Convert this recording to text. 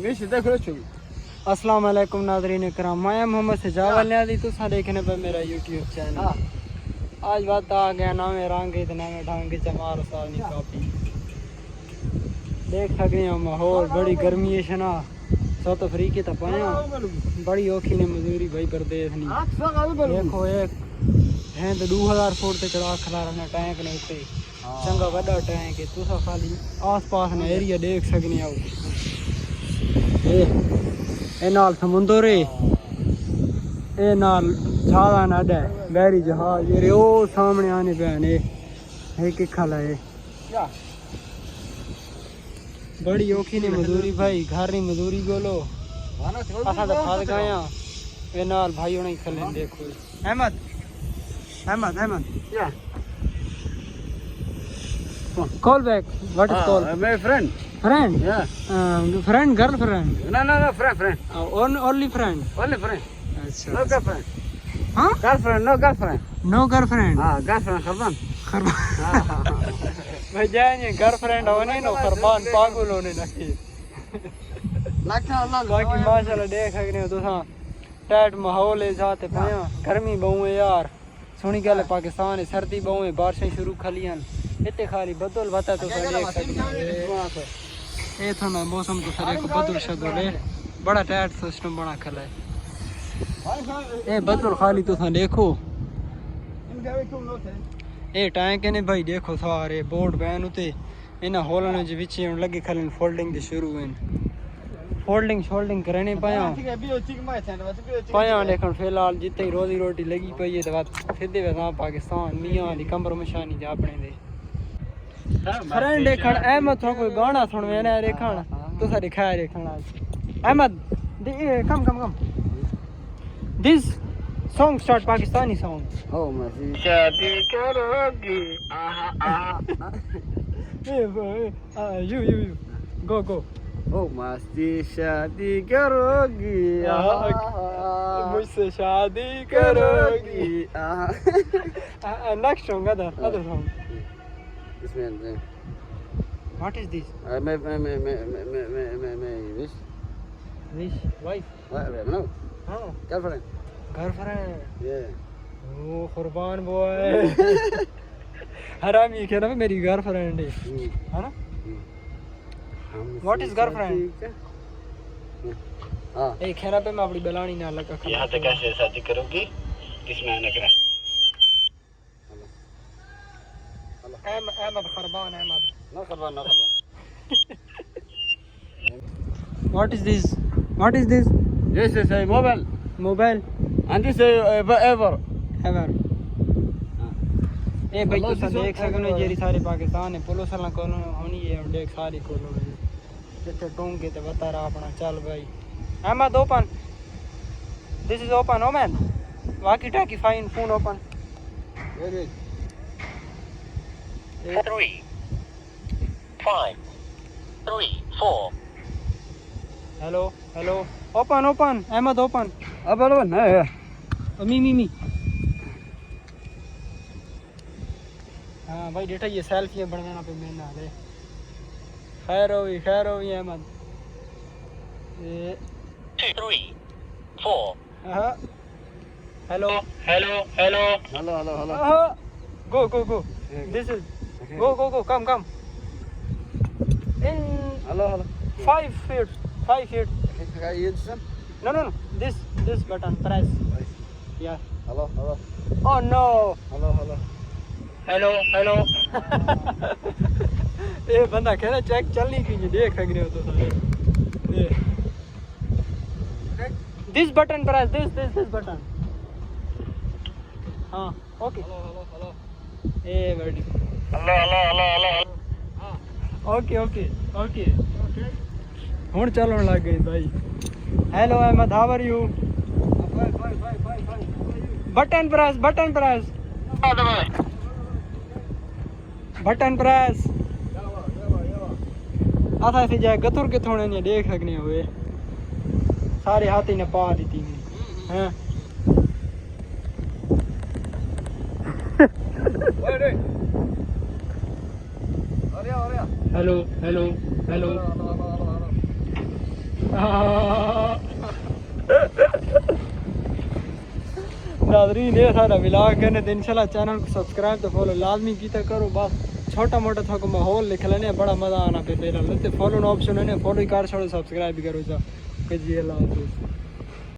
अस्सलाम वालेकुम नाज़रीन इकराम, मैं मोहम्मद सजावल न्याज़ी, तुसा देखने पर मेरा यूट्यूब चैनल। आज बात आ गया ना में रंग इतना में ढंग चमार सानी कापी देख सकते हो माहौल बड़ी गर्मी है शना साउथ अफ्रीका तक पाया बड़ी औखी ने मजदूरी भाई परदेश नहीं देखो एक है तो 2000 फुट ते चढ़ा खला रहा टैंक ने उत्ते चंगा बड़ा टैंक है तुसा खाली आस-पास ने एरिया देख सकने हो ए नाल समुंदर है ए नाल ज्यादा नाडा गहरी जहाज ये ओ सामने आने बहन है कि खला है बड़ी औखी ने मजदूरी भाई घर नहीं मजदूरी बोलो असा तो फस गया ए नाल भाई होने खले देखो अहमद अहमद अहमद या call back what is call my friend yeah friend girlfriend no friend only friend अच्छा no girlfriend हाँ girlfriend no girlfriend girlfriend girlfriend खरबान भाई जाने गर्लफ्रेंड होने नो खरबान पागल होने लगे बाकी माशाल्लाह देख सकते हो तुसा टाइट माहौल है जाते पाया गर्मी बहु है यार सुनी गल पाकिस्तान है सर्दी बहु है बारिशें शुरू खलियां इतने खाली बदल बता तो देख सकते हो ये तो ना मौसम तो सर एक बदल शदल है बड़ा टाइट सिस्टम बना खला है ए बदल खाली तो देखो ए टैंक ने भाई देखो सारे बोर्ड बैन उते इना होलन जे विच लगे खलन फोल्डिंग दे शुरू हैं फोल्डिंग करने पाया लेकिन फिलहाल जिते ही रोजी रोटी लगी पई है तो बात सीधे वसा पाकिस्तान मियां दी कमर मशानी जा अपने दे फ्रेंड देखण अहमद तो कोई गाना सुन मैंने देखण तो सारे खा देखण Ahmad come this song start Pakistani song oh masi shaadi karogi you go oh masti shaadi karogi मुझसे शादी करोगी next song other song this man what is this my wish wife no girlfriend yeah oh कुर्बान boy हरामी कहना मेरी girlfriend है ना what is girlfriend हां ए खेरा पे मैं अपनी बेलानी ना लगा यहां से कैसे शादी करोगी किसमें आना करा हेलो अहमद खरबान अहमद ना खरबान what is this this is a mobile and this is ever ए भाई तो देख सकते हो जेरी सारे पाकिस्तान है पुलिस वाला कोलो होनी है देख सारी कोलो जिथे टोंगे ते बता रहा अपना चल भाई Ahmed open this is open oh man walkie talkie fine phone open 3 5 3 4 hello open Ahmed open अब है मी हाँ भाई डेटा ये सेल्फी बनाना पे मेरे नाल है खैर हो अहमद 2 3 4 हाँ hello go this is go come in hello 5 feet no this button press yeah hello oh no hello ये बंदा कह रहा चेक चलनी की देख सकते हो तो ये this button press this button हाँ okay hello ए बड़ी hello ओके हुन चलन लग गई भाई hello Ahmad how are you button press आता से जाए गथुर के थोड़े ने देख सकने हुए सारे हाथी ने पा दी हैं हेलो नाज़रीन ये सारा व्लॉग करने तो इंशाल्लाह चैनल को सब्सक्राइब तो फॉलो लाजमी कीता करो। बस छोटा मोटा थोड़ा माहौल लिख लेने बड़ा मज़ा आना पे पहले फॉलो ऑप्शन है फॉलो कर छोड़ो सब्सक्राइब भी करो। जी अल्लाह हाफिज़।